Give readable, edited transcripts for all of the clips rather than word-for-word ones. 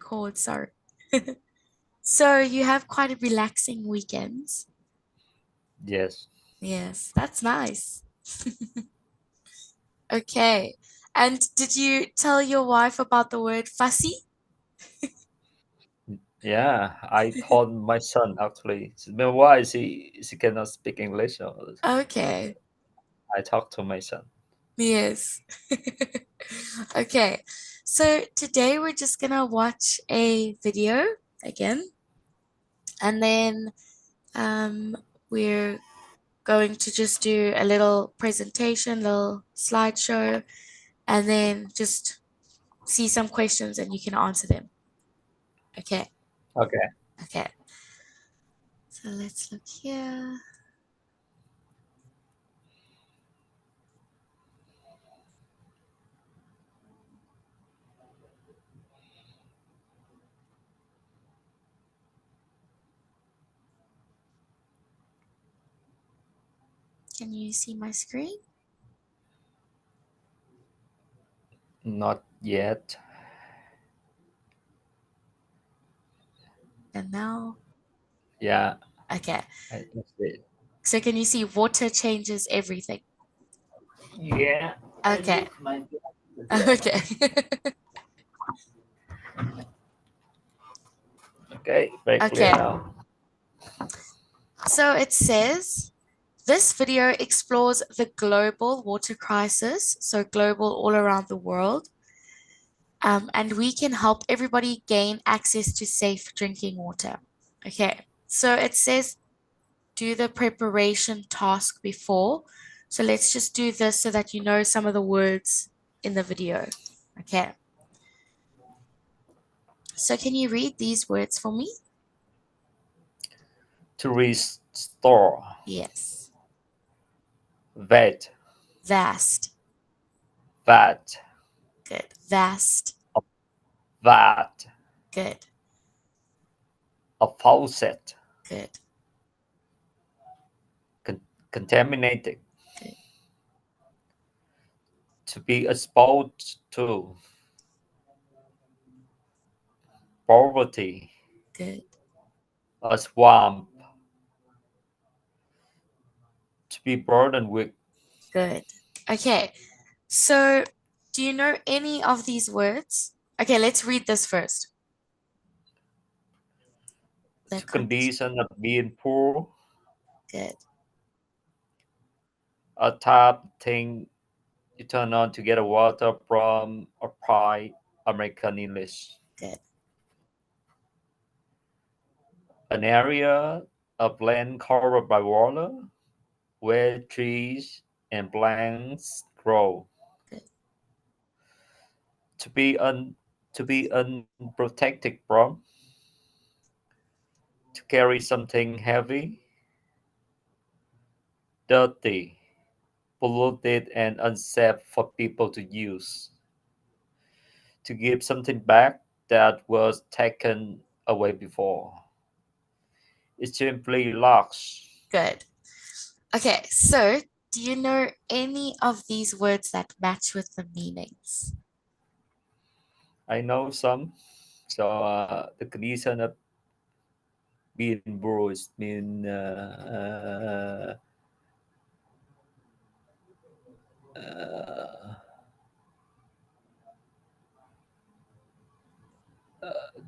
record, sorry. So you have quite a relaxing weekend. Yes. Yes, that's nice. Okay. And did you tell your wife about the word fussy? Yeah, I told my son actually. But why is he cannot speak English? Okay. I talked to my son. Yes. Okay. So today we're just gonna watch a video again, and then we're going to just do a little presentation, little slideshow, and then just see some questions and you can answer them. Okay. Okay. Okay. So let's look here. Can you see my screen? Not yet. And now, Yeah, okay. I just did. So can you see water changes everything? Yeah. I Okay. need my glasses. Okay. Okay, very clear Okay. now. So it says this video explores the global water crisis, so global all around the world, and we can help everybody gain access to safe drinking water. Okay, so it says do the preparation task before. So let's just do this so that you know some of the words in the video. Okay, so can you read these words for me? To restore. Yes. Vet. Vast. Vat. Good. Vast. Vat. Good. A faucet. Good. Con- contaminated. Good. To be exposed to. Poverty. Good. A swamp. To be burdened with. Good. Okay. So, do you know any of these words? Okay, let's read this first. The To condition. condition of being poor. Good. A tap thing you turn on to get water from. Apply American English. Good. An area of land covered by water where trees and plants grow. Good. To be unprotected from. To carry something heavy, dirty, polluted, and unsafe for people to use. To give something back that was taken away before. It simply locks. Good. Okay, so do you know any of these words that match with the meanings? I know some. So the condition of being bruised mean uh,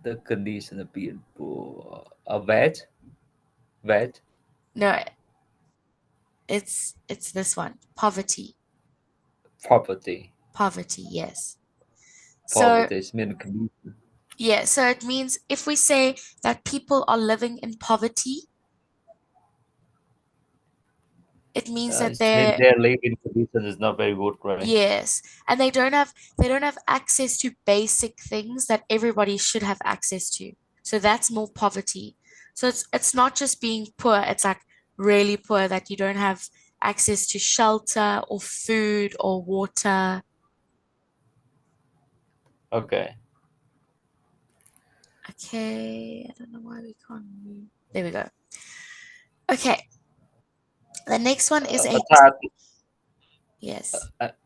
the condition of being poor. A vet, No, it's this one. Poverty. property. Poverty, yes. So, Poverty is mean condition. yeah, so it means if we say that people are living in poverty, it means that It means they're their living condition is not very good, right? yes, and they don't have access to basic things that everybody should have access to. So that's more poverty. So it's not just being poor, it's like really poor that you don't have access to shelter or food or water. Okay. Okay, I don't know why we can't move. There we go. Okay, the next one is a Attack. yes.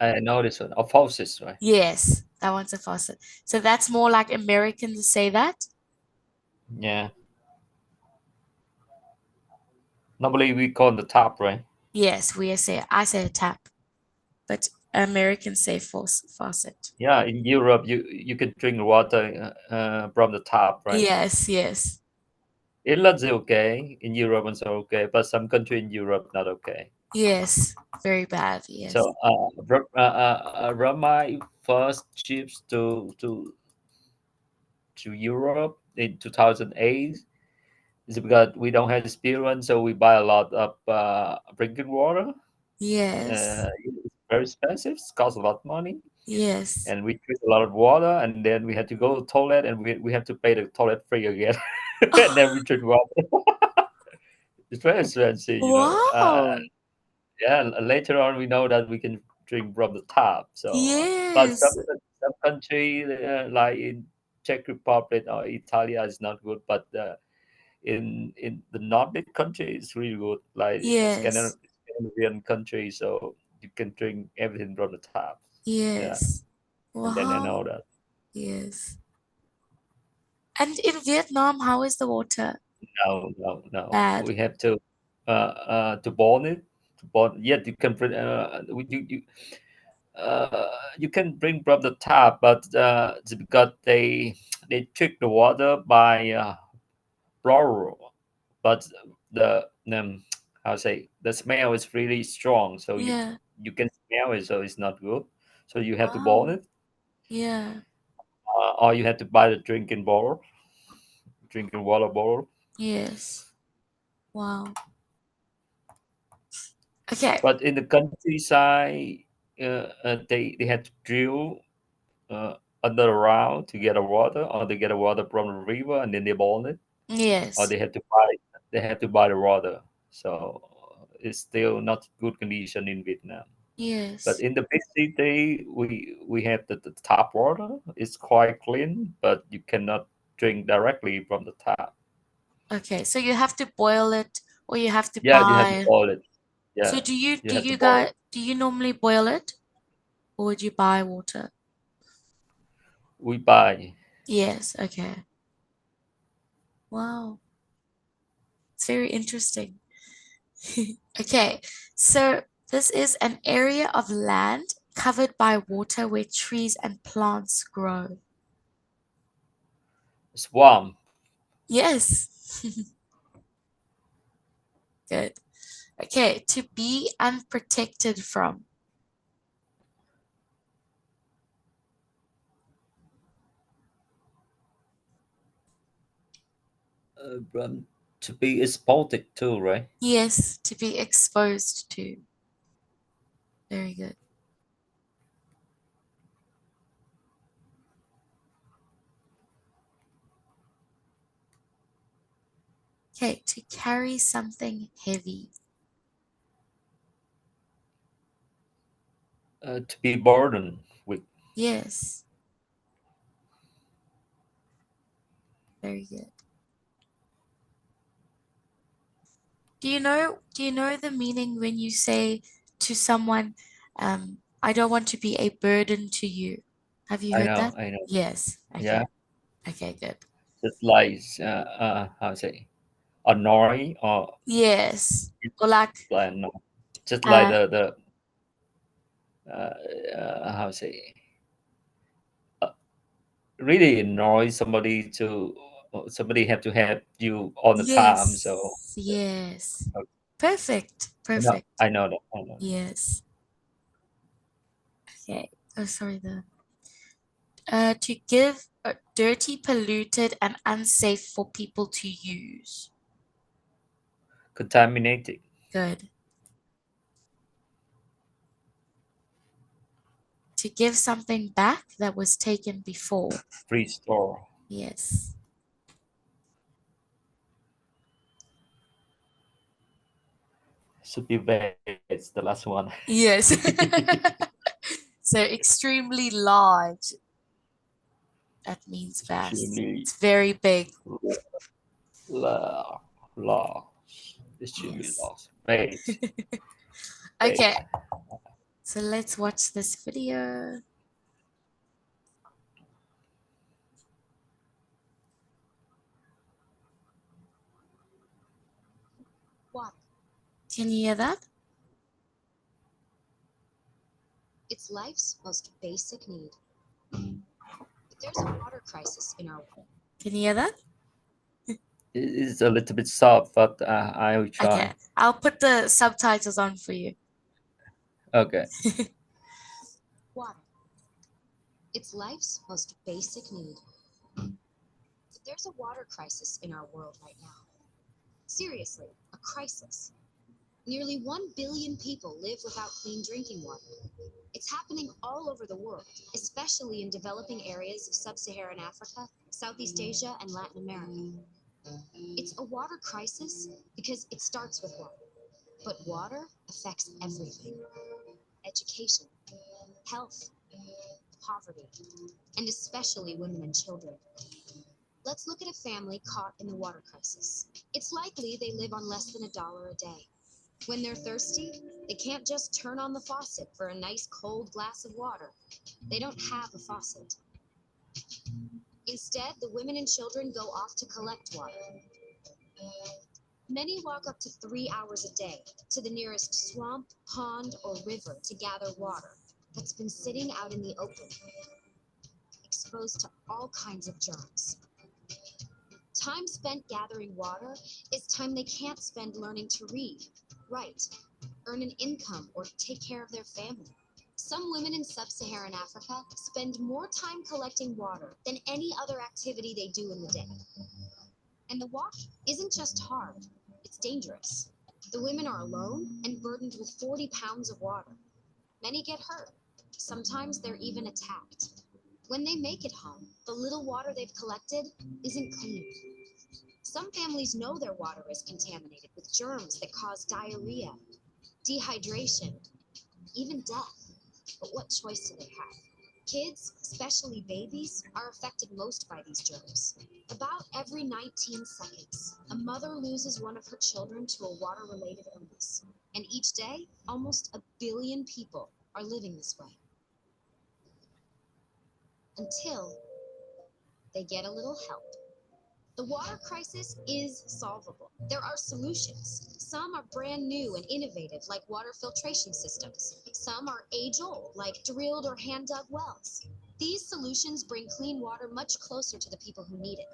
I know this one. Offenses, right? Yes, that one's a faucet. So that's more like Americans say that. Yeah. Normally we call the tap, right? Yes, I say a tap, but Americans say faucet. Yeah, in Europe you can drink water from the tap, right? Yes, yes, Ireland's okay. In Europe it's okay, but some country in Europe not okay. yes. Very bad. Yes. So from my first trips to Europe in 2008 is because we don't have experience, so we buy a lot of drinking water. Yes. It's very expensive. It costs a lot of money, Yes. and we drink a lot of water, and then we had to go to the toilet, and we have to pay the toilet free again, and then we drink water. It's very expensive, you know. Wow. Yeah, later on we know that we can drink from the tap. So, but Yes. some country like in Czech Republic or Italy is not good, but in the Nordic country it's really good, like Yes. Scandinavian country. So you can drink everything from the tap. Yeah, Yes. and then I Wow. know that. Yes. And in Vietnam, how is the water? No, no, no. Bad. We have to boil it. To boil, yeah, you can. You can bring from the tap, but it's because they trick the water by broil, but the how to say the smell is really strong, so Yeah. you can smell it, so it's not good. So you have to boil Wow. it, Yeah. or you have to buy the drinking water bottle. Yes. Wow. Okay. But in the countryside, they had to drill uh, under the ground to get a water, or they get a water from the river and then they boil it, or Yes. they have to buy the water. So it's still not good condition in Vietnam. But Yes. in the big city, we have the tap water. It's quite clean, but you cannot drink directly from the tap. Okay. So you have to boil it or you have to Yeah, you have to buy. boil it. So Yeah, you have to boil it. do you normally boil it or would you buy water? We buy. Yes. Okay. Wow. It's very interesting. Okay. So this is an area of land covered by water where trees and plants grow. Swamp. Yes. Good. Okay. To be unprotected from. To be exported too, right? Yes. To be exposed to. Very good. Okay. To carry something heavy. To be burdened with. Yes. Very good. Do you know the meaning when you say to someone, I don't want to be a burden to you? Have you heard that? I know. Yes. Yeah, Okay. Okay, good. just like how to say annoy or Yes. Or like no, just like uh the how to say uh, really annoy somebody to somebody have to have you all the time. So yes. Yes. uh, Perfect. Perfect. I know that. I know. Yes. Okay. Oh, sorry, the to give dirty, polluted, and unsafe for people to use. Contaminated, Good. To give something back that was taken before. free store. Yes. Should be bad. It's the last one. Yes. So extremely large. That means vast. Extremely It's very big. la lost. Extremely Yes. lost. Wait, wait. Okay. So let's watch this video. Water. Can you hear that? It's life's most basic need. But there's a water crisis in our world. Can you hear that? It's a little bit soft, but I will Okay, try. I'll put the subtitles on for you. Okay. Water. It's life's most basic need. But there's a water crisis in our world right now. Seriously, a crisis. Nearly 1 billion people live without clean drinking water. It's happening all over the world, especially in developing areas of sub-Saharan Africa, Southeast Asia, and Latin America. It's a water crisis because it starts with water. But water affects everything: education, health, poverty, and especially women and children. Let's look at a family caught in the water crisis. It's likely they live on less than $1 a day. When they're thirsty, they can't just turn on the faucet for a nice cold glass of water. They don't have a faucet. Instead, the women and children go off to collect water. Many walk up to 3 hours a day to the nearest swamp, pond, or river to gather water that's been sitting out in the open, exposed to all kinds of germs. Time spent gathering water is time they can't spend learning to read, write, earn an income, or take care of their family. Some women in sub-Saharan Africa spend more time collecting water than any other activity they do in the day. And the walk isn't just hard, it's dangerous. The women are alone and burdened with 40 pounds of water. Many get hurt. Sometimes they're even attacked. When they make it home, the little water they've collected isn't clean. Some families know their water is contaminated with germs that cause diarrhea, dehydration, even death. But what choice do they have? Kids, especially babies, are affected most by these germs. About every 19 seconds, a mother loses one of her children to a water-related illness. And each day, almost 1 billion people are living this way. Until they get a little help. The water crisis is solvable. There are solutions. Some are brand new and innovative, like water filtration systems. Some are age-old, like drilled or hand-dug wells. These solutions bring clean water much closer to the people who need it.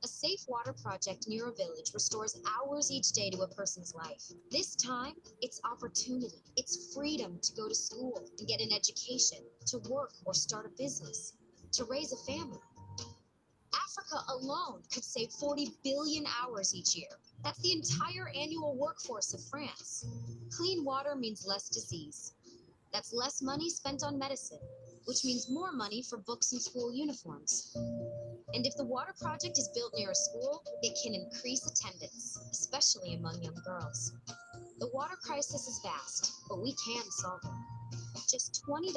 A safe water project near a village restores hours each day to a person's life. This time, it's opportunity. It's freedom to go to school and get an education, to work or start a business, to raise a family. Africa alone could save 40 billion hours each year. That's the entire annual workforce of France. Clean water means less disease. That's less money spent on medicine, which means more money for books and school uniforms. And if the water project is built near a school, it can increase attendance, especially among young girls. The water crisis is vast, but we can solve it. Just $20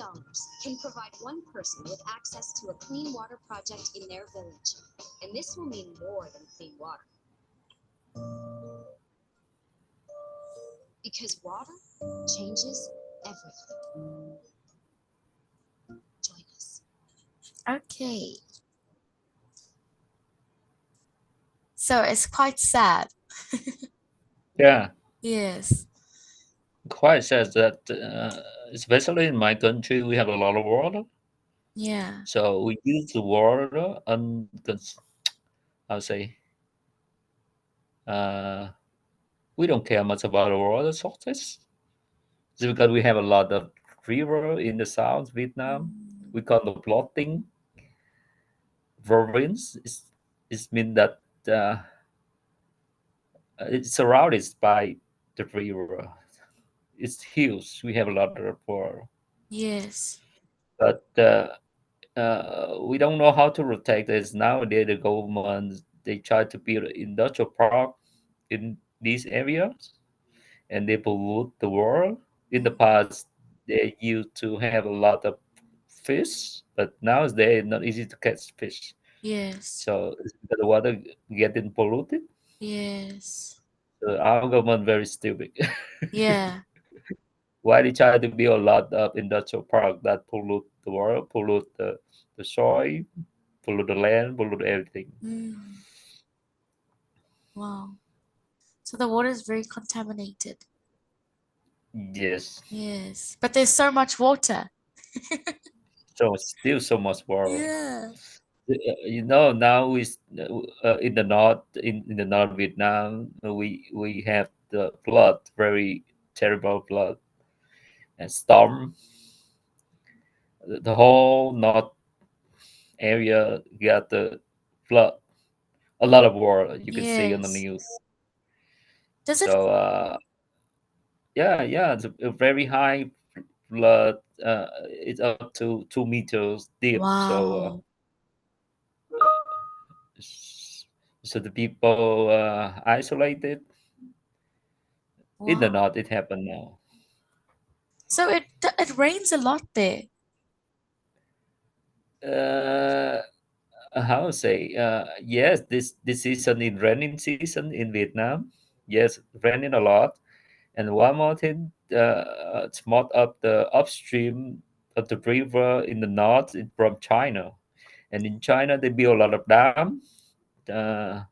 can provide one person with access to a clean water project in their village. And this will mean more than clean water. Because water changes everything. Join us. Okay. So it's quite sad. Yeah. Yes. Quite says that, especially in my country, we have a lot of water. Yeah. So we use the water I'll say, uh, we don't care much about the water sources. It's because we have a lot of river in the south Vietnam. Mm. We call the plotting province. It means that it's surrounded by the river. It's huge. We have a lot of water, Yes. but we don't know how to protect this. Nowadays, the government they try to build an industrial park in these areas, and they pollute the water. In the Mm. past, they used to have a lot of fish, but nowadays it's not easy to catch fish. Yes. So it's because the water getting polluted. Yes. So our government very stupid. Yeah. Why they try to build a lot of industrial park that pollute the water, pollute the soil, pollute the land, pollute everything. Mm. Wow. So the water is very contaminated. Yes. Yes. But there's so much water. So still so much water. Yeah. Now we in the north in the north Vietnam, we have the flood, very terrible flood and storm. The whole north area got the flood. A lot of water you can see on the Yes. news. Does it? So yeah, it's a very high flood. It's up to 2 meters deep. So Wow. s- so the people isolated in the Wow. north. It happened now. So it rains a lot there. Uh, how to say? Yes, this season in raining season in Vietnam. Yes, raining a lot. And one more thing, it's more up the upstream of the river in the north from China. And in China, they build a lot of dam uh,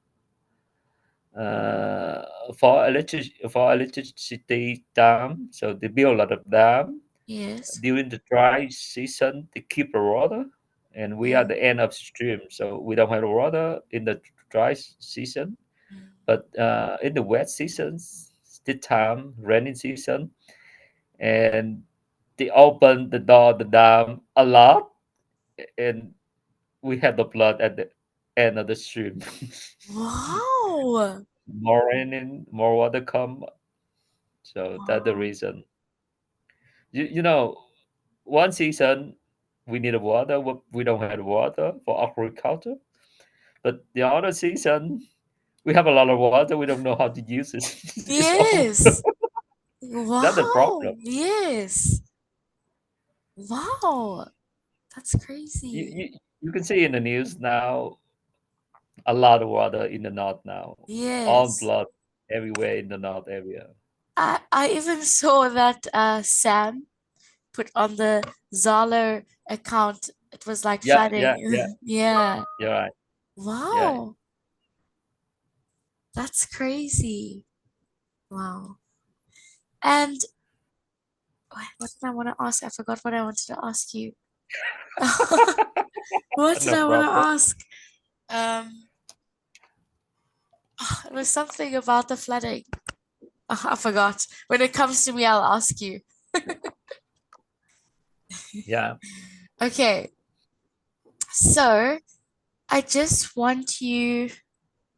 uh, for electricity dam. So they build a lot of dam Yes. during the dry season to keep the water. And we are Mm, the end upstream, so we don't have water in the dry season. mm. But in the wet seasons, the time rainy season, and they open the door the dam a lot, and we have the flood at the end of the stream. Wow. More raining, more water come. So that's the Wow. reason. You know, one season we need water, we don't have water for agriculture. But the other season we have a lot of water, we don't know how to use it. It's all Yes. that's the problem. Wow. Yes. Wow. That's You, crazy. you you can see in the news now a lot of water in the north now, all Yes. blood everywhere in the north area. I even saw that Sam put on the Zalo account. It was like Yeah, yeah, yeah. flooding. Yeah. You're right. Yeah. Wow. That's crazy. Wow. And what did I want to ask? I forgot what I wanted to ask you. What did No I want to problem. ask? Um, it was something about the flooding. I forgot. When it comes to me, I'll ask you. Yeah. Okay, so I just want you.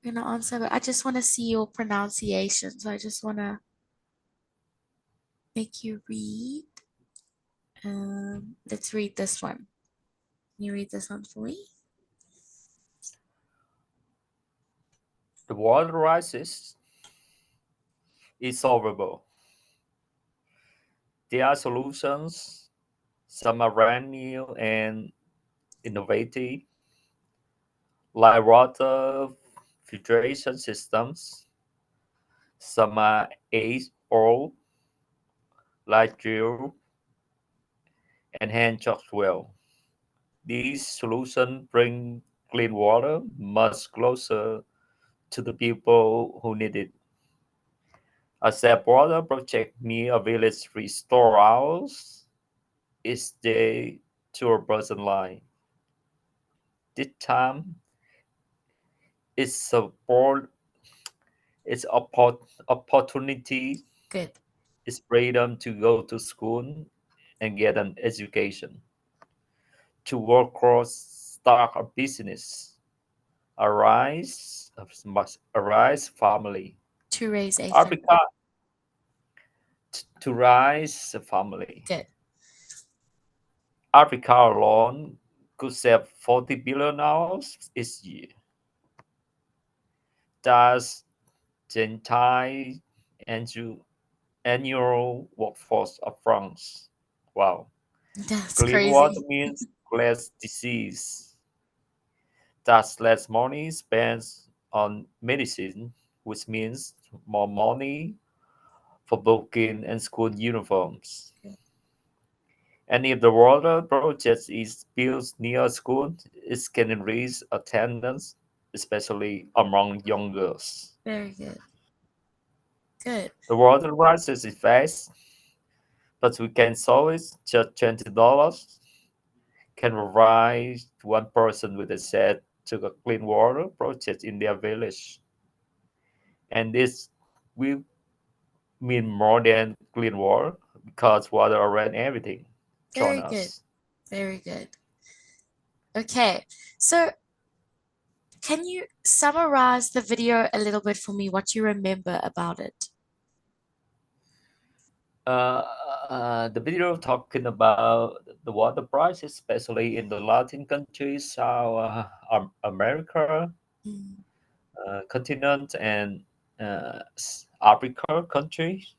I'm gonna answer, but I just want to see your pronunciation. So I just want to make you read. Let's read this one. Can you read this one for me? The water rises is solvable. There are solutions. Some are brand new and innovative, like water filtration systems. Some are age old, like drill and hand chopped well. These solutions bring clean water much closer to the people who need it. A SAP water project near a village restore hours is the to a person line. This time it's a board, it's opportunity, Good. it's freedom to go to school and get an education, to work across start a business, arise family, To raise a Africa family. to rise a family. Good. Africa alone could save 40 billion hours each year. That's the entire annual annual workforce of France. Wow. That's Clean water crazy. means less disease. That's less money spent on medicine, which means more money for booking and school uniforms. Good. And if the water project is built near a school, it can increase attendance, especially among young girls. Very good. Good. The water crisis is fast, but we can solve it. Just $20 can provide one person with a set to a clean water project in their village, and this will mean more than clean water because water around everything. Join Very good. us. Very good. Okay. So can you summarize the video a little bit for me, what you remember about it? Uh, the video talking about the water price, especially in the Latin countries, South America Mm, continent, and Africa countries.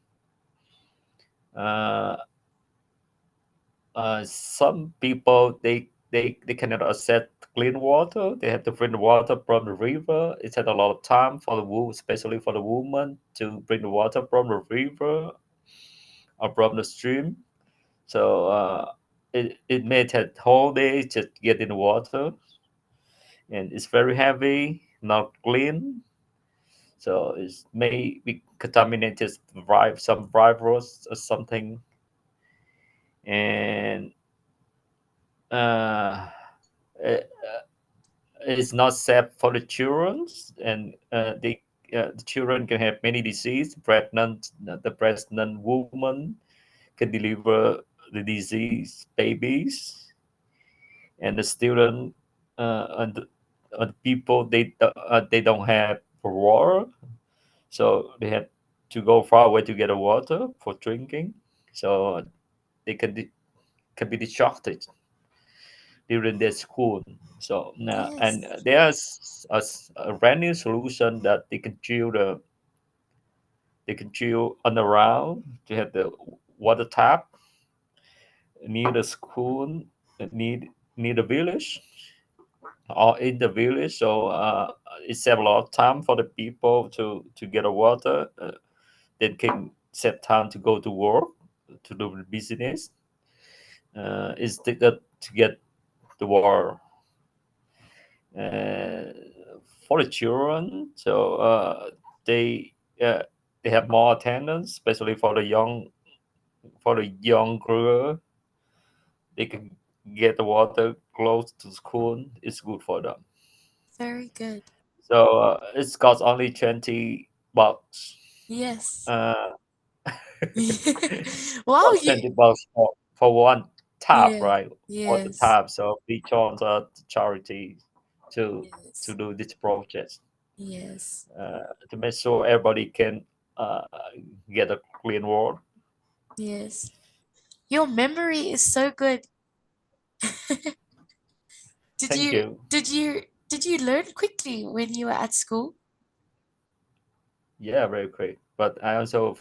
Uh, some people they cannot accept clean water. They have to bring the water from the river. It takes a lot of time for the especially for the woman, to bring the water from the river or from the stream. So it may take whole day just get in the water, and it's very heavy, not clean. So it may be contaminated, some virus or something, and uh, it, it's not safe for the children, and the children can have many diseases. The pregnant woman can deliver the disease babies, and the student and the people they don't have water, so they have to go far away to get a water for drinking, so they can be distracted during their school. So and yes. there's a brand new solution that they can chill on the round to have the water tap near the school, near the village or in the village. So it save a lot of time for the people to get a water. They can save time to go to work, to do the business. To get the water uh, for the children. So they uh, they have more attendance, especially for the young girl. They can get the water close to school. It's good for them. Very good. So it's cost only $20. Yes. Uh, Wow, cost you $20 for one tap, yeah. right? One Yes. tap. So we chose a charity to Yes. do this project, Yes. to make sure everybody can get a clean water. Yes. Your memory is so good. Did Thank you you. did you did you learn quickly when you were at school? Yeah, very quick. But I also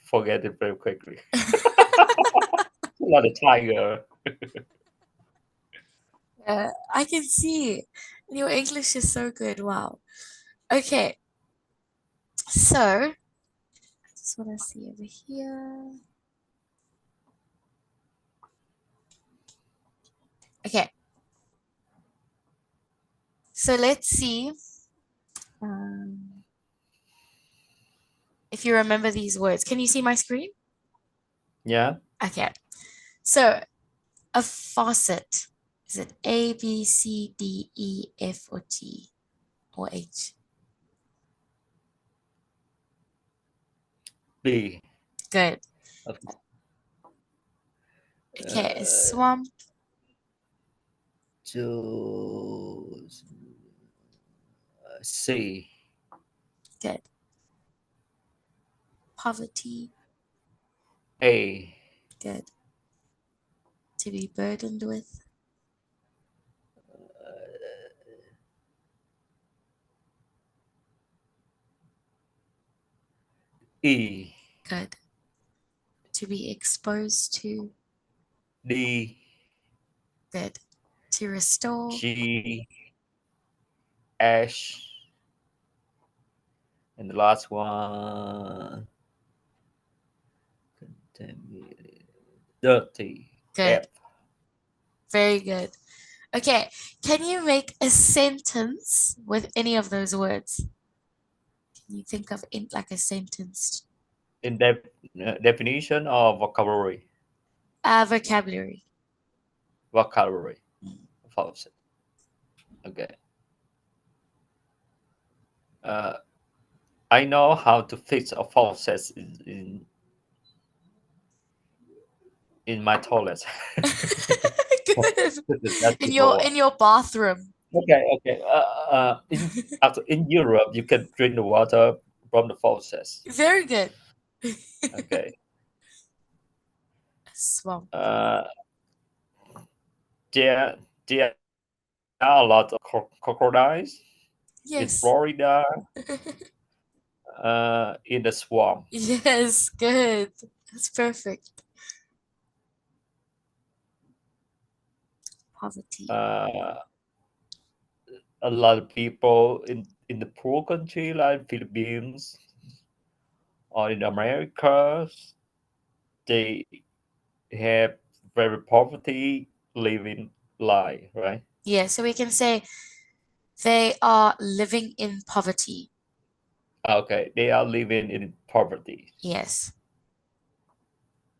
forget it very quickly. Like a tiger. I can see. Your English is so good. Wow. Okay. So, just want to see over here. Okay. So let's see um, if you remember these words. Can you see my screen? Yeah. Okay. So, a faucet. Is it A, B, C, D, E, F, or G, or H? B. Good. Of- Okay. A Uh, swamp. choose C. Good. Poverty. A. Good. To be burdened with. E. Good. To be exposed to. D. Good. To restore. G. H. And the last one, dirty. F. Good. Very good. Okay. Can you make a sentence with any of those words? Can you think of in like a sentence? in definition or vocabulary? Vocabulary. Vocabulary. Mm. False. Okay. Uh, I know how to fix a faucet in my toilet. Good. That's In simple one. your bathroom. Okay, okay. In Europe, you can drink the water from the faucet. Very good. Okay. Swamp. Uh, there there are a lot of crocodiles in Yes. Florida, in the swamp. Yes, good. That's perfect. Poverty. Uh, a lot of people in the poor country like Philippines or in America, they have very poverty living life, right? Yeah, so we can say they are living in poverty. Okay, they are living in poverty. Yes.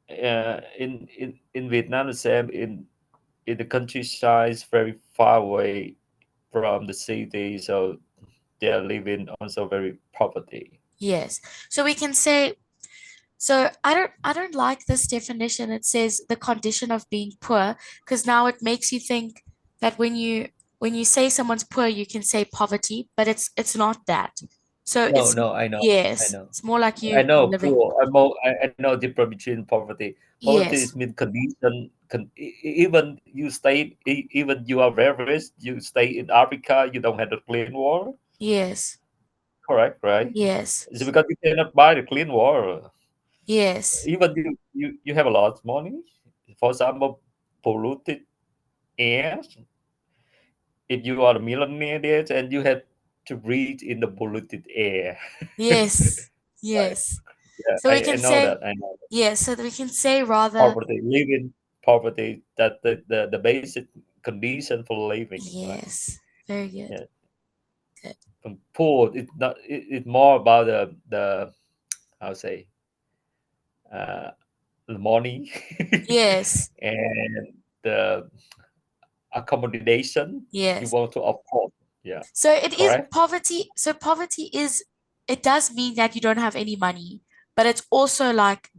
In Vietnam, the same in the countryside, very far away from the city, so they are living also very poverty. Yes. So we can say so I don't like this definition. It says the condition of being poor because now it makes you think that when you say someone's poor, you can say poverty, but it's not that. So No, it's no, I yes, know. it's more like I you know living. poor. I know difference between poverty. Poverty is Yes. mean condition. Even you stay, even you are very rich, you stay in Africa, you don't have the clean water. Yes. Correct, right? Yes. It's because you cannot buy the clean water. Yes. Even you have a lot of money. For example, polluted air. If you are a millionaire and you have to breathe in the polluted air, Yes. right? Yes. Yeah, So we I can know say that. I know that. yes, so we can say rather Poverty, living poverty, that the basic condition for living, right? yes. Very good. Yeah. Good. From poor, it's not. It's more about the how to say uh, the money Yes. and the accommodation you Yes. want to afford. Yeah, So it is correct. poverty. So poverty is, it does mean that you don't have any money, but it's also like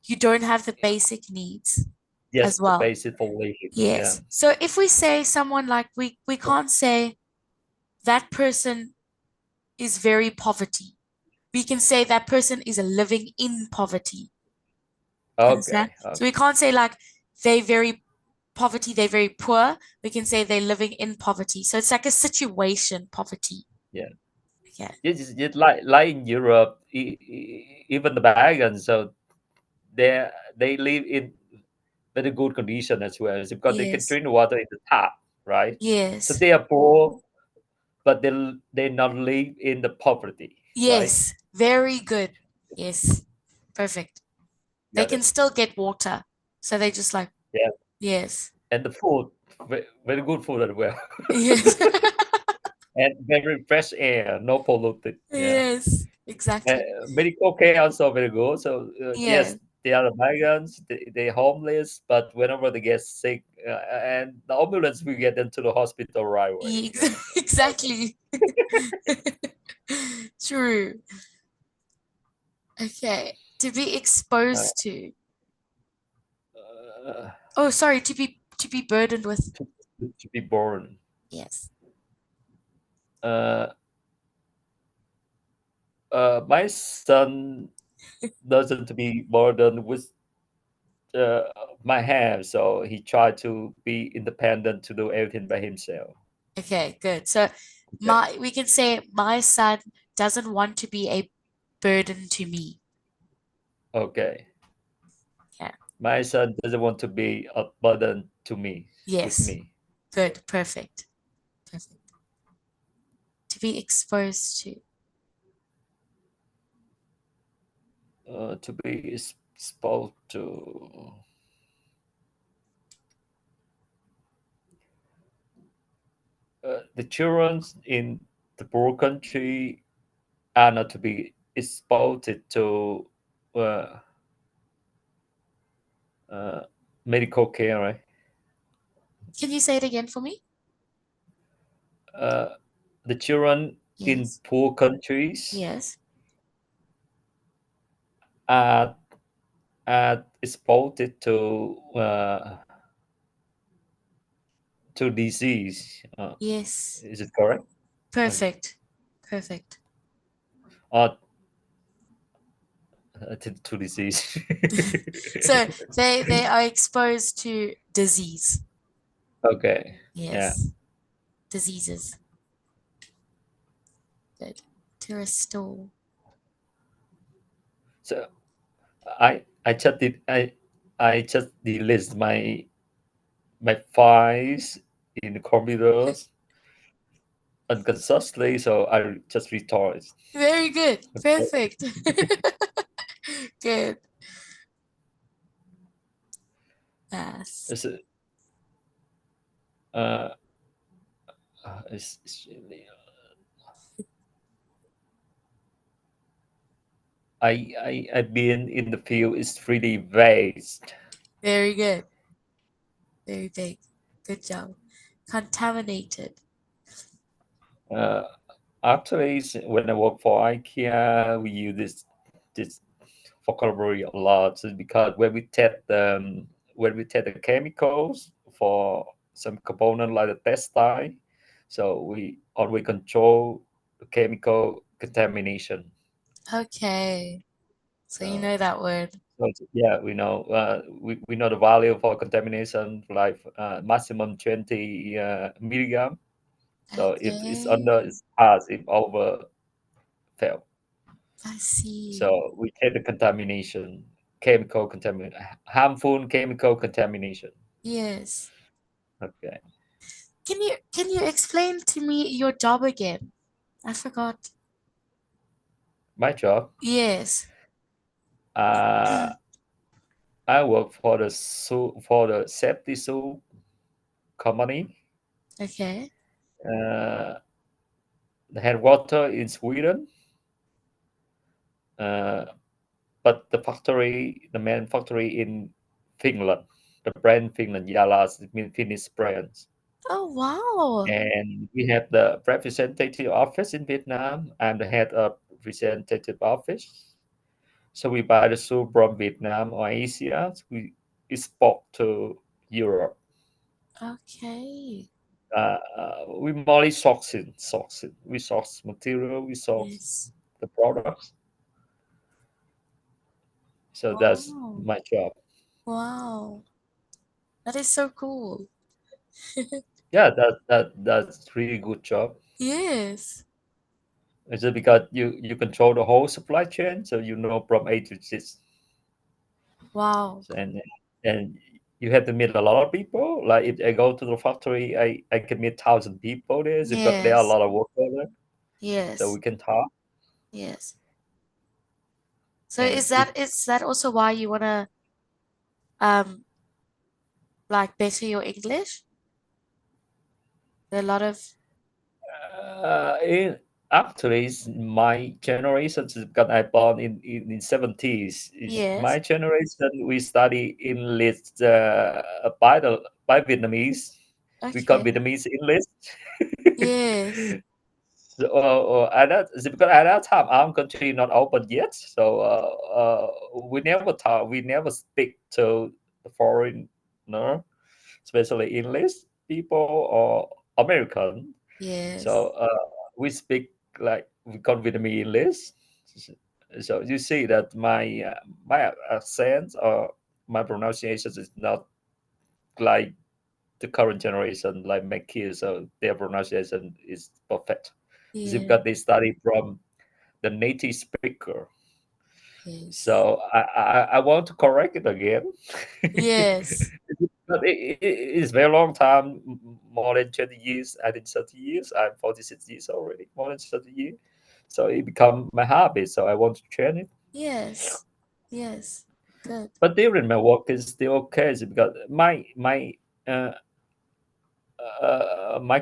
you don't have the basic needs Yes, as the well. basic for living. Yeah. Yes. So if we say someone like we can't say that person is very poverty. We can say that person is living in poverty. Understand? Okay. So we Okay. can't say like they very poverty, they're very poor. We can say they're living in poverty. So it's like a situation, poverty. Yeah. Okay. It's like in Europe, even the Belgians, so they live in very good condition as well. It's because they can Yes. drink the water in the tap, right? So Yes. they are poor, but they not live in the poverty, right? Yes. Very good. Yes. Perfect. They Got can it. still get water. So they just like, Yeah, yes. and the food, very good food as well, Yes. and very fresh air, no polluted. Yeah, Yes. Exactly. medical care also very good. So Yeah. yes, they are migrants, they homeless, but whenever they get sick, and the ambulance will get them to the hospital right away. Yeah. Exactly. True. Okay. To be Uh, exposed to. uh, Oh, sorry, to be burdened with. to, to be born. Yes. Uh, my son doesn't to be burdened with uh, my hands, so he tried to be independent to do everything by himself. Okay, good. So Okay. my we can say my son doesn't want to be a burden to me. Okay. Yeah. My son doesn't want to be a burden to me, with Yes. me. Good. Perfect. Perfect. To be exposed to. To be exposed to the children in the poor country are not to be exposed to uh, uh, medical care, right? Can you say it again for me? Uh, the children in Yes. poor countries Yes. are exposed to disease. Yes. Is it correct? Okay. Perfect. Perfect. Or to disease. So they are exposed to disease. Okay. Yeah. Yes. Diseases. Good. To restore. So I just delist my files in the computers unconsciously, so I just restore it. Very good. Perfect. Good. Yes. It's, uh, really, I've been in the field. It's really vast. Very good. Very big. Good job. Contaminated. Uh, Actually, when I work for IKEA, we use this vocabulary a lot. So because when we test the chemicals for some component like the textile, so we always control the chemical contamination. Okay. So you So, know that word. yeah, we know the value for contamination like maximum 20 milligram. So if it's Okay. under, it's pass. If over, fail. I see. So we take the contamination, chemical contamination, harmful chemical contamination. Yes. Okay, Can you explain to me your job again? I forgot. my job. Yes. Uh, I work for the safety shoe company. Okay. Uh, the headquarter in Sweden, uh, but the main factory in Finland. The brand Finland, Yalas, it means Finnish brands. Oh wow. And we have the representative office in Vietnam. I'm the head of representative office. So we buy the soup from Vietnam or Asia. We export to Europe. Okay. We mainly sourcing. We source material. We source Yes. the products. So that's Wow. my job. Wow. That is so cool. Yeah, that's really good job. Yes. It's just because you control the whole supply chain, so you know from A to Z. Wow. So, and you have to meet a lot of people. Like if I go to the factory, I can meet 1,000 people there because there are a Yes. lot of workers there. So Yes. we can talk. Yes. So And is that also why you wanna um like better your English? There are a lot of in actually it's my generation because I born in 70s. Is yes. my generation we study English by Vietnamese. We call Okay. Vietnamese English. Yes. So, at that because at that time our country not open yet, so we never talk, we never speak to the foreigner, especially English people or American. So Yes. we speak like we call Vietnamese English. So you see that my accent or my pronunciation is not like the current generation, like my kids. So their pronunciation is perfect. It's Yeah. because they study from the native speaker. Yes. So I want to correct it again. Yes. But it's very long time, more than 20 years. I think 30 years. I'm 46 years already, more than 30 years. So it become my habit. So I want to change it. Yes. Yes. Good. But during my work is still okay is because uh, my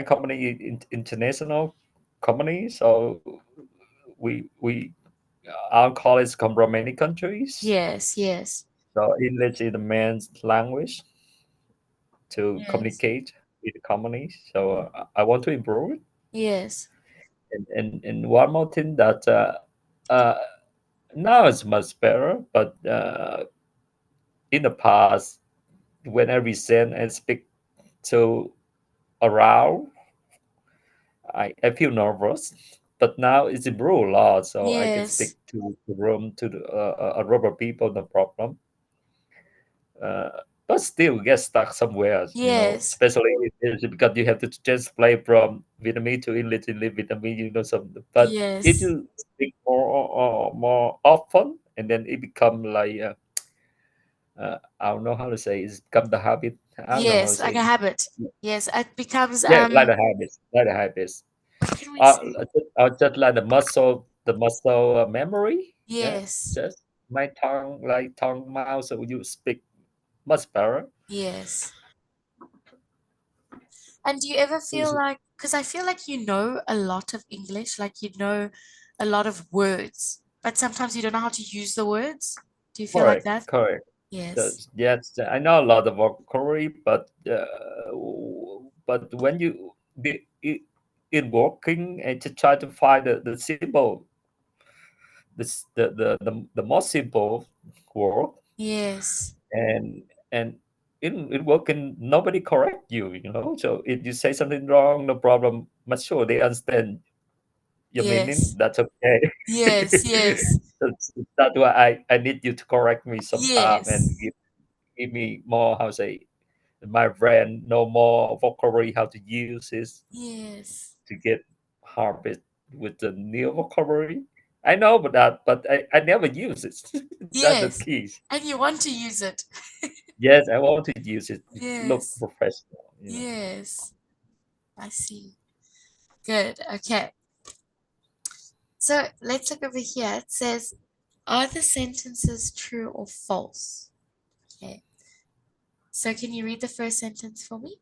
company international company. So we our colleagues come from many countries, Yes, yes, so English is the main language to yes, communicate with the company. So I want to improve it. yes, And one more thing that uh, now it's much better, but in the past, when I resent and speak to around, I feel nervous. But now it's improved a lot, so I can yes, speak to the room to a rubber people, no problem. Uh, but still get stuck somewhere, yes, especially because you have to just play from Vietnamese to English, English, Vietnamese, some. But if yes, you speak more often, and then it become like I don't know how to say it's become the habit. I don't know how to yes, like a say. habit. Yes, it becomes Yeah, like the habits, like the habits. what can we say? Just like the muscle memory. Yeah, Yes, just my tongue, like tongue, mouth, so you speak much better. yes. And do you ever feel like, because I feel like you know a lot of English, like you know a lot of words, but sometimes you don't know how to use the words. Do you feel like Correct, that? correct. Yes, Yes, I know a lot of vocabulary, but when you in working and to try to find the simple, the most simple word, yes, and and in working nobody correct you. So if you say something wrong, no problem. But sure, they understand your meaning. yes, That's okay. yes, yes, That's why I need you to correct me sometime and yes, give me more, how to say, my brain know more vocabulary how to use this yes, to get habit with the new vocabulary. I know about that, but I never use it. That's the yes. key. And you want to use it. Yes, I want to use it to look Yes, professional. yes. I see. Good. Okay. So let's look over here. It says, are the sentences true or false? Okay. So can you read the first sentence for me?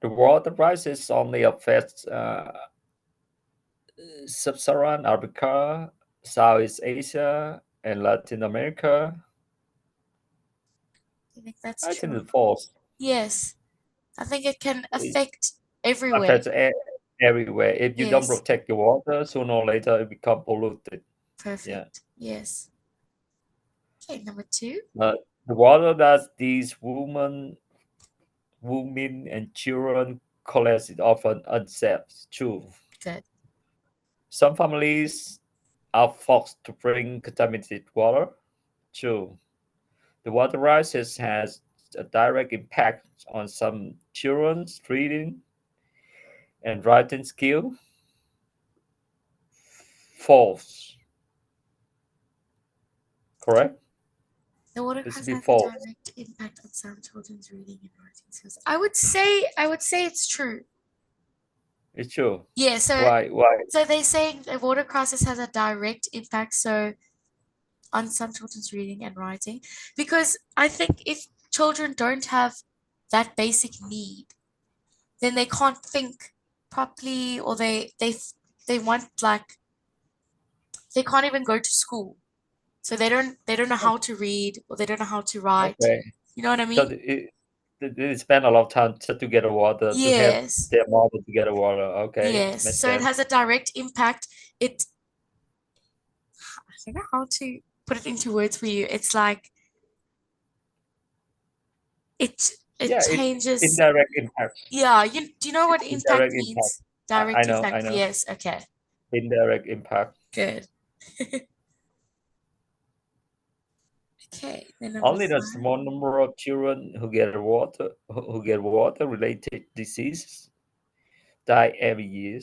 The water prices only affects sub-Saharan Africa, Southeast Asia, and Latin America. I think that's I think true. it's false. Yes. I think it can It affect everywhere. affects everywhere. If you don't Yes. protect your water, sooner or later it become polluted. Yeah. Perfect. Yes. Okay, number two. The water that these women and children collect is often unsafe. True. Good. Some families are forced to drink contaminated water. True. The water crisis has a direct impact on some children's reading and writing skill. False. Correct? The water This crisis be has a false. direct impact on some children's reading and writing skills. I would say it's true. It's true. Yeah, so Why? Why? so they're saying the water crisis has a direct impact so on some children's reading and writing because I think if children don't have that basic need, then they can't think properly or they want like they can't even go to school. So they don't know how to read or they don't know how to write. Okay. You know what I So mean? they spend a lot of time to get a water, to help Yes. their mother to get a water. Okay, Yes. makes So it sense. has a direct impact. I don't know how to put it into words for you. It's like it it Yeah, changes. indirect impact. Yeah, do you know what impact Indirect impact. means? Direct I know, I impact. know. Yes, okay. Indirect impact. Good. Okay, then number Only a five. small number of children who get water related diseases die every year.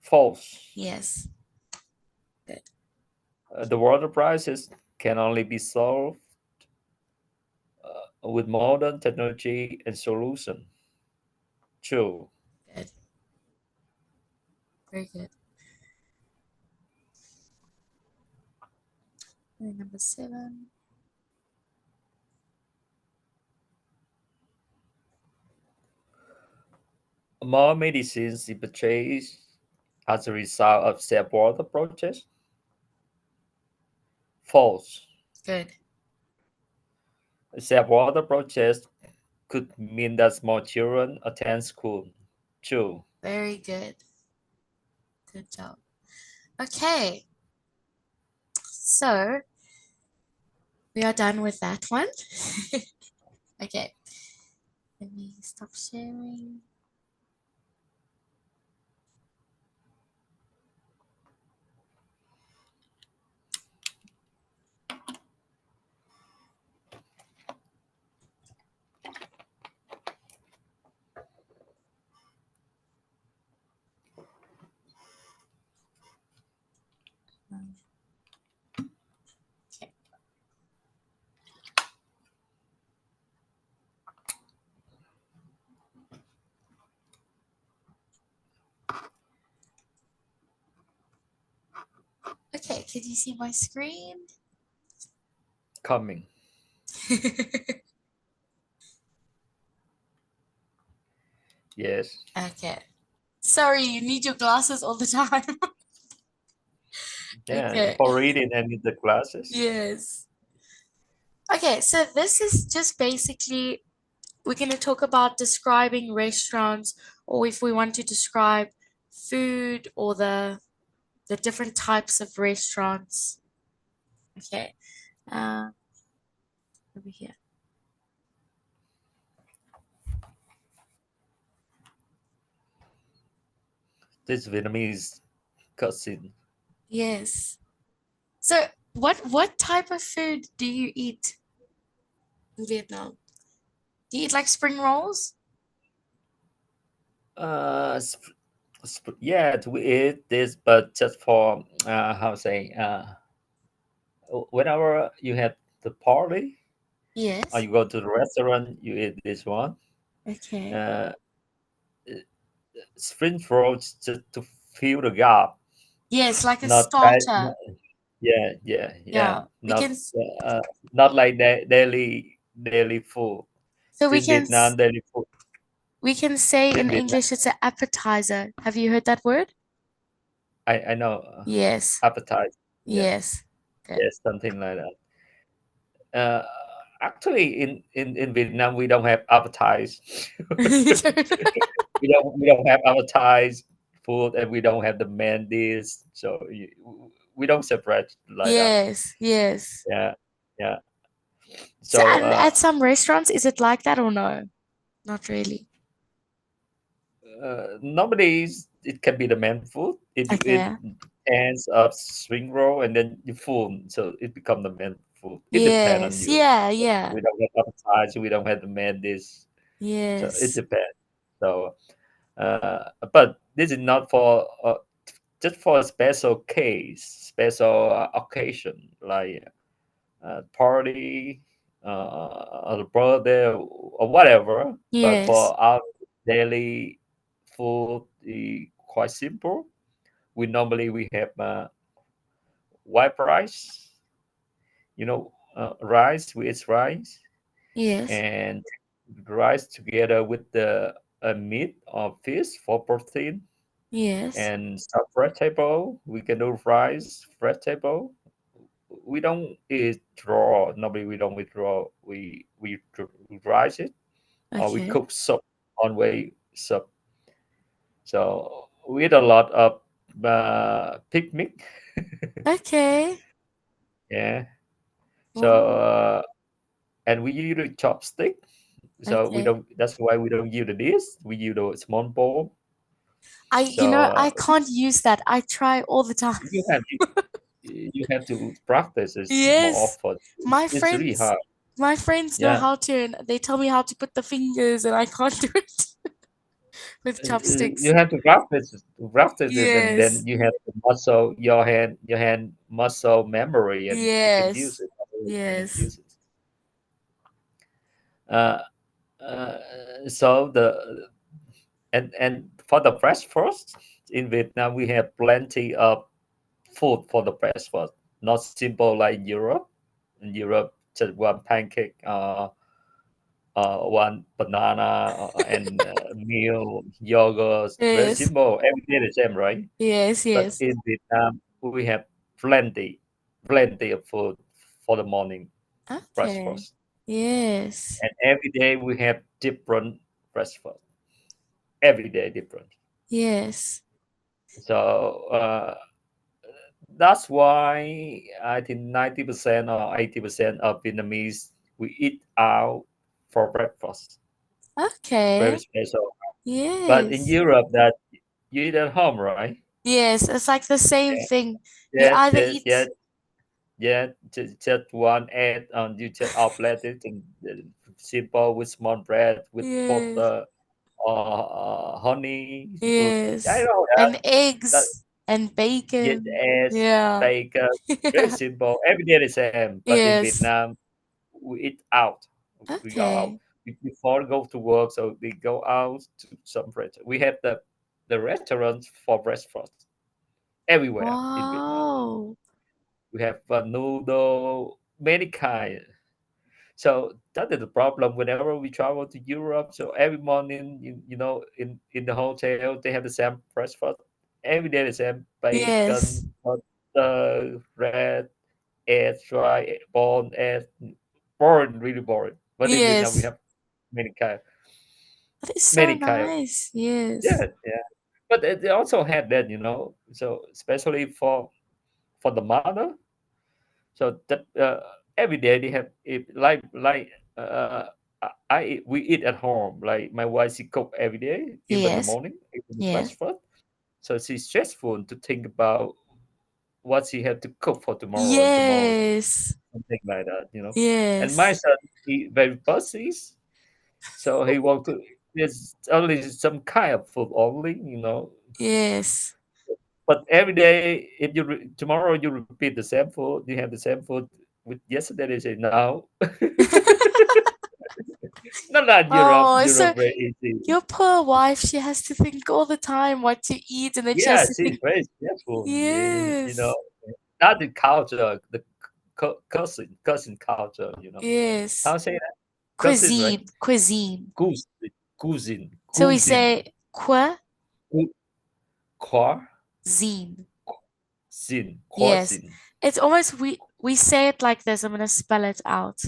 False. Yes. Good. The water crisis can only be solved with modern technology and solution. True. Good. Very good. And then number seven. More medicines is purchased as a result of several approaches? False. Good. Several approaches could mean that small children attend school. True. Very good. Good job. Okay, so we are done with that one. Okay, let me stop sharing. Okay. Okay, can you see my screen? Coming. Yes. Okay. Sorry, you need your glasses all the time. Yeah. Okay. For reading and in the classes. Yes. Okay, so this is just basically we're going to talk about describing restaurants, or if we want to describe food or the different types of restaurants. Okay. Uh, over here. This Vietnamese cousin. Yes. So what type of food do you eat in Vietnam? Do you eat like spring rolls? Uh, yeah, we eat this, but just for how to say whenever you have the party or Yes. you go to the restaurant, you eat this one. Okay. Uh, spring rolls just to fill the gap, Yes, like a not that. starter. Yeah, yeah, yeah. Yeah. Uh, not like daily food. So In Vietnam, daily food. we can say In in Vietnam, English it's an appetizer. Have you heard that word? I know Yes. appetite. Yeah, Yes. Good. yes, something like that. Uh, actually, in Vietnam, we don't have appetite. You don't- We don't have appetite food, and we don't have the main dish. So we don't separate like that. Yes, yes. Yeah, yeah. So, So and at some restaurants, is it like that or no? Not really. nowadays it can be the main food if you eat Okay. ends of spring roll and then you full, so it become the main food. It depends on Yes. you. Yeah, yeah. We don't have appetizer, we don't have the main dish, so it Yes. depends. So, but this is not for just for a special case, special occasion like party, or birthday or whatever. But Yes. for our daily food, quite simple. We normally have white rice, rice with rice Yes. and rice together with the meat or fish for protein Yes. and some vegetable. We can do rice, vegetable. We don't eat raw. Normally, we don't eat raw. We rice it or we Okay. cook soup on way soup. So we eat a lot of picnic. Okay. Yeah. So Oh, and we use a chopstick. So we okay. don't. That's why we don't use the dish. We use a small bowl. So I can't use that. I try all the time. you have to you have to practice this more Yes. often. My It's really friends, hard. my friends know Yeah. how to, and they tell me how to put the fingers, and I can't do it with chopsticks. You have to practice it, and then Yes. you have to muscle your hand muscle memory, and you can use Yes. it. And you Yes. use it. Uh, uh, so the and for the breakfast in Vietnam, we have plenty of food for the breakfast. Not simple like Europe. In Europe, just one pancake, one banana meal, yogurt, very Yes. simple. Every day the same, right? Yes, But yes. in Vietnam, we have plenty, plenty of food for the morning Okay. breakfast, Yes. and every day we have different breakfast. Every day different. Yes. So that's why I think 90% or 80% of Vietnamese we eat out for breakfast. Very Okay. special. But in Yes. Europe, that you eat at home, right? Yes, it's like the same thing. You Yeah, either yeah, eat, yeah, yeah. Just one egg, and you just omelette it, and simple with small bread with yes, butter, honey. I yes, know that. and That eggs and yes, bacon. eggs, Yeah. bacon, very simple. Every day the same. But in Yes. Vietnam, we eat out. We go out Okay. before go to work, so we go out to some restaurant. We have the restaurants for breakfast everywhere in Vietnam. Wow. We have noodle, many kind. So that is the problem whenever we travel to Europe. So every morning, in the hotel, they have the same breakfast. Every day the same bacon, Yes. butter, bread, eggs, dry, bone, eggs. Boring, really boring. But in Vietnam, we Yes. have many kind, That is so many kind of, nice. Yes. yeah, yeah. But they also had that. So especially for the mother. So that every day they have it like we eat at home. Like my wife, she cook every day, even the Yes. morning, even the Yes. breakfast. So she's stressful to think about what she had to cook for tomorrow and tomorrow, Yes. something like that. And my Yes. son, he very fussy, so he want to. There's only some kind of food only. Yes. But every day, if tomorrow you repeat the same food, you have the same food with yesterday. They say no, not Europe. Oh, Europe so very easy. your poor wife, she has to think all the time what to eat, and then she has Yeah, to she's think, very stressful. yes, Not the culture, the cousin culture. yes, How say that? Cousin, right? cuisine, cuisine. Cousin, cousin, So we cousin, say cuisine. cuisine, Yes, cuisine. it's almost we say it like this. I'm gonna spell it out.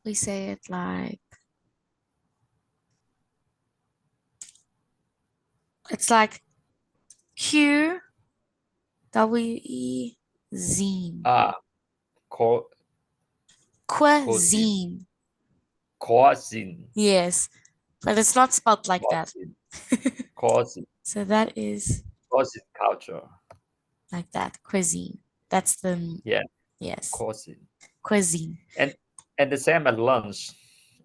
We say it like it's like Q W E zine, Ah, co- cuisine, cuisine. cuisine, Yes, but it's not spelled like that. cuisine, cuisine. So that is Cuisine culture. like that, cuisine. That's the Yeah, yes, cuisine. cuisine. And and the same at lunch.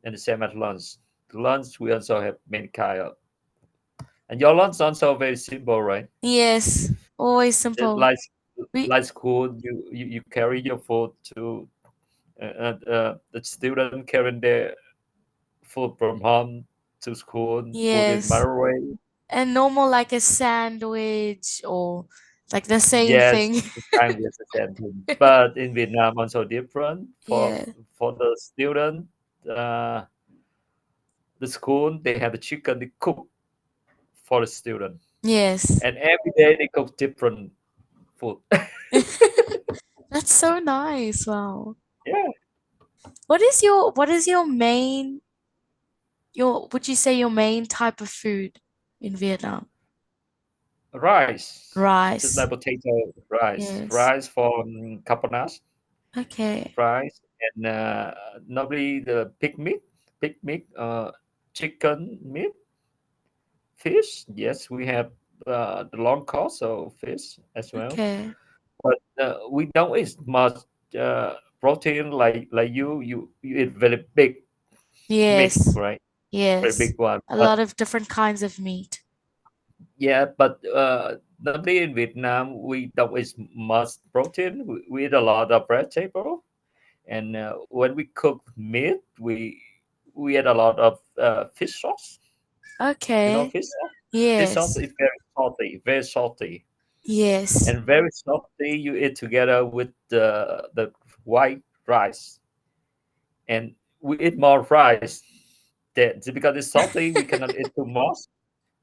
And the same at lunch. The lunch we also have many kind of. And your lunch also very simple, right? Yes, always Just simple. We like school, you carry your food to the student carrying their food from home to school, put in yes, microwave. and normal like a sandwich or like the same Yes, thing. the time is the same thing. But in Vietnam also different Yeah. for the student. Uh, the school they have a chicken they cook for the student, Yes. and every day they cook different food. That's so nice. Wow. Yeah, What is your main would you say your main type of food in Vietnam? rice, just Rice. like potato, rice, Yes. rice for cabanas, Okay. rice, and normally the pig meat, chicken meat, fish. Yes, we have the long course of fish as well, Okay. but we don't eat much protein like you eat very big meat, Yes. right? Very Yes. big one. A But lot of different kinds of meat. yeah, but normally in Vietnam we don't eat much protein. We eat a lot of vegetable, and when we cook meat, we add a lot of fish sauce. Okay. Fish sauce. Fish sauce Yes. is very salty, Yes. and very salty. You eat together with the white rice, and we eat more rice. That because it's salty, we cannot eat too much.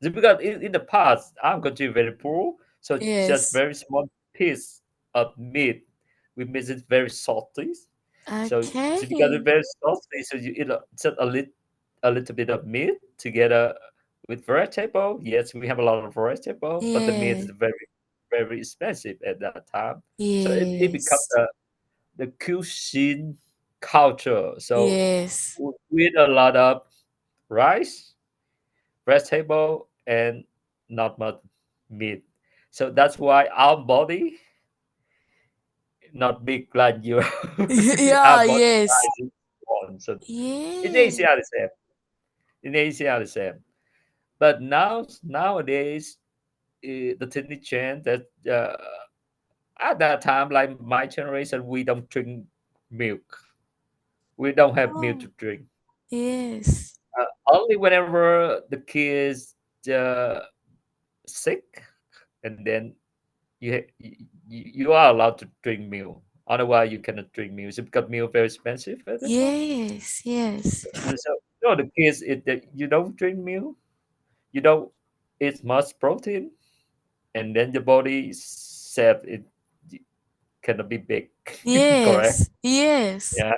Just because in the past, our country very poor, so just Yes. very small piece of meat, we make it very salty. So just because it's Okay. very salty, so you eat just a little bit of meat together with vegetable. Yes, we have a lot of vegetable, but the meat Yeah. is very expensive at that time. So it becomes Yes. the cuisine culture. So Yes. we eat a lot of rice, vegetable, and not much meat. So that's why our body not big like you. Our Yeah, body yes. size is small. So in Yeah. Asia the same. In Asia the same. But nowadays the thing is changed that at that time, like my generation, we don't drink milk. We don't have milk to Oh, drink. yes. Only whenever the kids uh, sick, and then you are allowed to drink milk. Otherwise, you cannot drink milk. It's because milk very expensive at that time. Yes, yes. So no, the kids, you don't drink milk. You don't eat much protein, and then your body said it cannot be big. Correct? Yes, yes. Yeah,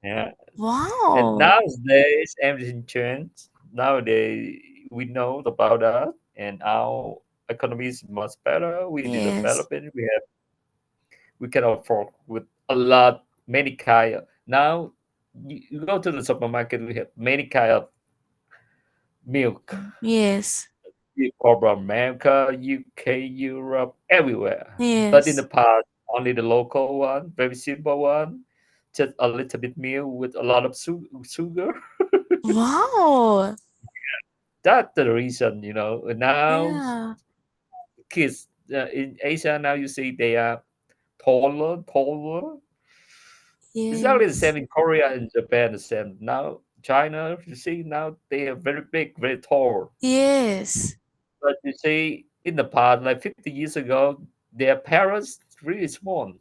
yeah. And Wow. nowadays, everything changed. Nowadays, we know about that, and our economy is much better. We Yes. develop it. We can afford with a lot, many kind. Now, you go to the supermarket. We have many kind of milk. Yes. You go from America, UK, Europe, everywhere. But in the Yes. past, only the local one, very simple one, just a little bit milk with a lot of sugar. Wow. That's the reason, Now Yeah. kids in Asia now you see they are taller. Exactly the Yes. same in Korea and Japan. The same now. China, you see now they are very big, very tall. Yes. But you see in the past, like 50 years ago, their parents really small.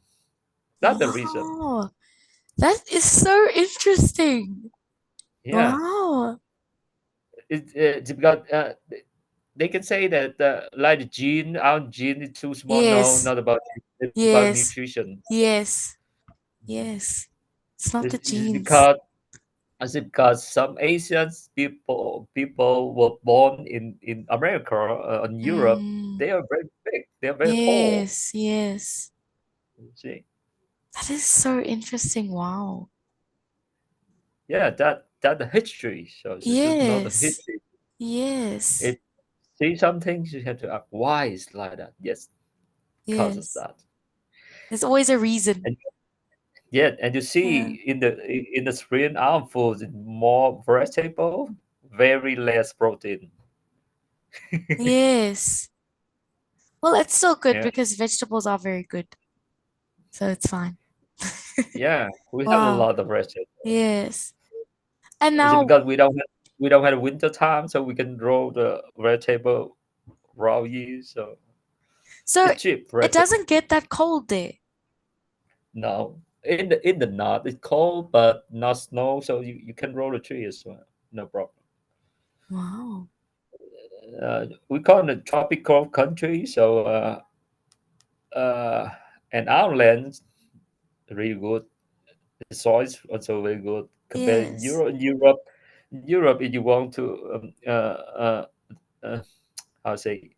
That's the reason. Wow. That is so interesting. Yeah, Wow. it's because they can say that like the gene, our gene is too small. No, Yes. not about it's about Yes. nutrition. Yes. Yes. It's not the It's genes. because I said because some Asians people were born in America and Europe. Mm. They are very big. They are very tall. Yes. Yes. You see, That is so interesting. Wow. yeah, that the history. So this is not the Yes. history. Yes. It see some things you have to ask why is like that. Yes, because of Yes. that. There's always a reason. And yeah, and you Yeah. see in the Korean armed foods, it's more vegetable, very less protein. Yes. Well, it's still good Yeah, because vegetables are very good. So it's fine. yeah, we have a Wow. lot of vegetable. Yes. And Is it now, because we don't have winter time, so we can grow the vegetable raw yeast? So so it's cheap it vegetable. doesn't get that cold there. No, in the north it's cold, but not snow, so you can grow the tree as well. No problem. Wow. We call it tropical country, so uh, and our land really good. The soil is also very good compared in Yes. Europe. In Europe, if you want to uh, how to say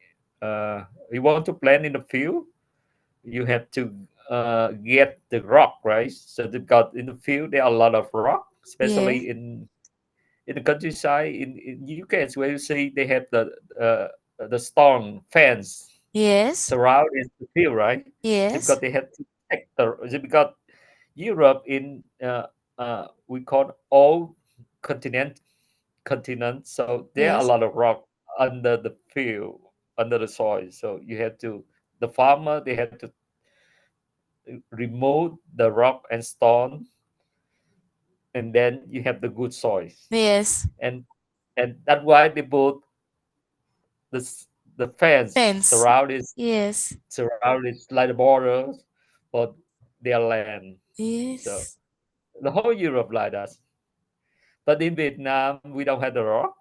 uh, you want to plant in the field, you have to get the rock right. So they've got in the field there are a lot of rock, Yes. especially in the countryside. In UK, it's where you see they have uh, the stone fence Yes. surrounding the field, right? It's Yes. because they have to protect it's because Europe in we call all continent. So there are a Yes. lot of rock under the field, under the soil. So you have to the farmer they have to remove the rock and stone, and then you have the good soil, Yes. and that's why they put the the fence Fence. surrounded Yes. like the borders for their land. So Yes. the whole Europe like that. But in Vietnam, we don't have the rock.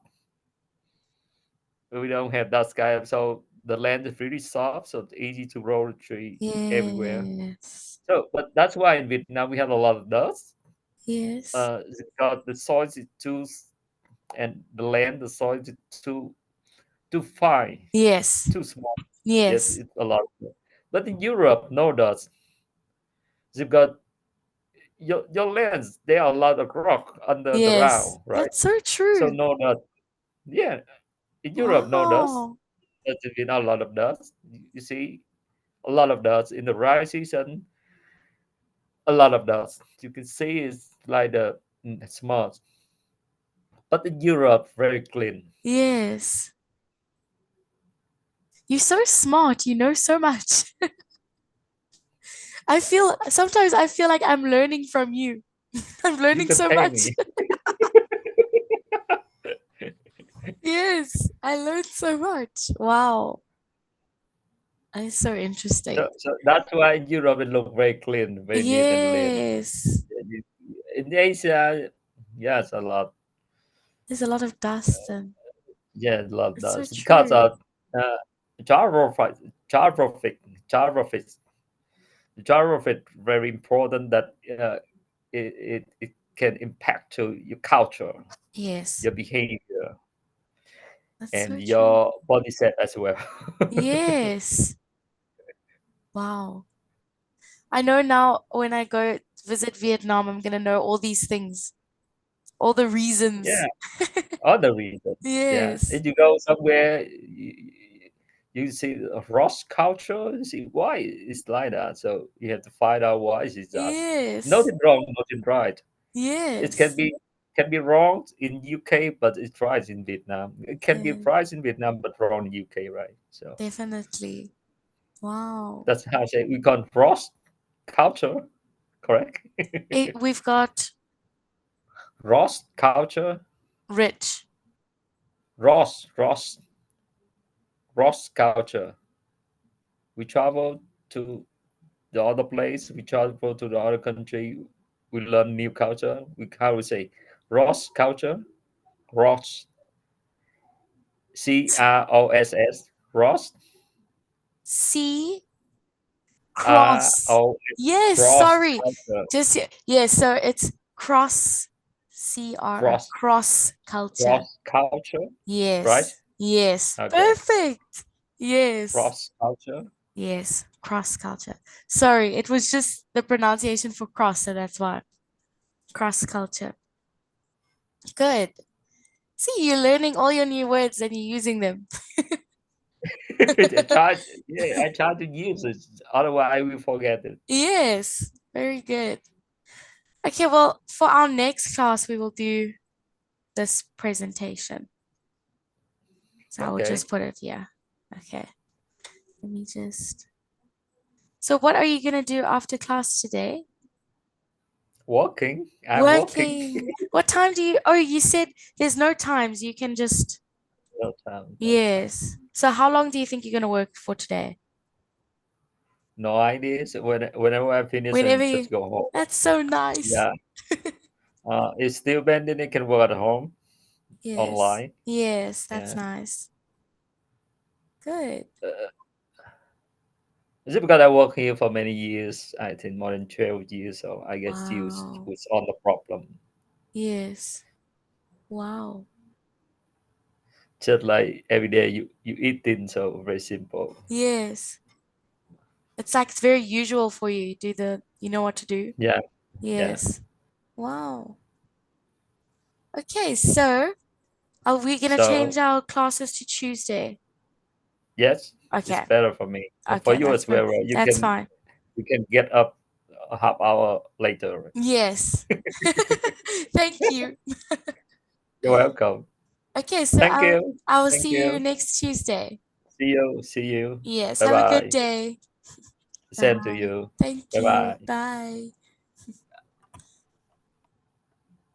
We don't have that sky, so the land is really soft, so it's easy to grow a tree everywhere. Yes. So, but that's why in Vietnam we have a lot of dust. Yes. Because the soil is and the land, the soil is too fine, Yes. too small. Yes, Yes. it's a lot. But in Europe, no dust. You've got your lands. There are a lot of rock under the Yes. ground, right? That's so So true. no dust. Yeah, in Europe, no dust. Wow. But in Vietnam, a lot of dust. You see, a lot of dust in the dry season. A lot of dust. You can see it's like the smart. But in Europe, very clean. Yes. You're so smart. You know so much. I feel like I'm learning from you. I'm You learning can so pay much. me. Yes, I learned so much. Wow. It's so interesting. So that's why in Europe it look very clean, very neat and clean. Yes. In Asia, yes, a lot. There's a lot of dust and Yeah, a lot it's so does because true. uh, geography, geographic, geography, geography very important that it can impact to your culture, Yes. your behavior, That's and so true. your body set as well. Yes. Wow. I know now when I go visit Vietnam, I'm gonna know all these things, all the Yeah, reasons. other reasons. Yeah, Yes. if you go somewhere, you see a Ross culture, you see why it's like that. So you have to find out why is that. Yes. Nothing wrong, nothing right. It Yes. can be wrong in UK, but it's right in Vietnam. It can be Yeah, right in Vietnam, but wrong in UK, right? So definitely. Wow. that's how I say we got Ross culture, correct? We've got Ross culture, rich. Ross, Ross, Ross culture. We travel to the other place, we travel to the other country, we learn new culture. We how we say Ross culture, Ross, CROSS, Ross, C R cross. O Yes, Ross sorry. culture, Yes, so it's cross Ross cross culture. Ross culture, right? Yes. Yes. Okay, Perfect. Yes. Ross culture. Yes. Cross culture. Sorry, it was just the pronunciation for cross, so that's why. Cross culture. Good. See, you're learning all your new words and you're using them. I try to use it, otherwise I will forget it. Yes. Very good. Okay, well, for our next class, we will do this presentation. So I will Okay, just put it here. Okay. Let me just. So, what are you going to do after class today? walking. I'm walking. Working. What time do you? Oh, you said there's no times. You can just. No time, no time. Yes. So, how long do you think you're going to work for today? No ideas. Whenever I finish Whenever and you. just go home. That's so nice. Yeah. It's still bending. It can work at home Yes. online. Yes, that's Yeah. nice. Good. Uh, is it because I work here for many years? I think more than 12 years. So I guess you Wow. was on the problem. Yes. Wow. Just like every day you eating. So very simple. Yes. It's like it's very usual for you. You know what to do? Yeah. Yeah. Yes. Wow. Okay, so are we gonna change So our classes to Tuesday? yes, it's Okay. better for me. And for Okay, you as well, right? that's fine. You can get up a half hour later. Right? Yes. Thank you. You're welcome. Okay, so Thank you. I will Thank see you you. next Tuesday. See you. See you. Yes, Bye have a good bye. day. Same to Bye. you. Thank Bye you. bye. Bye.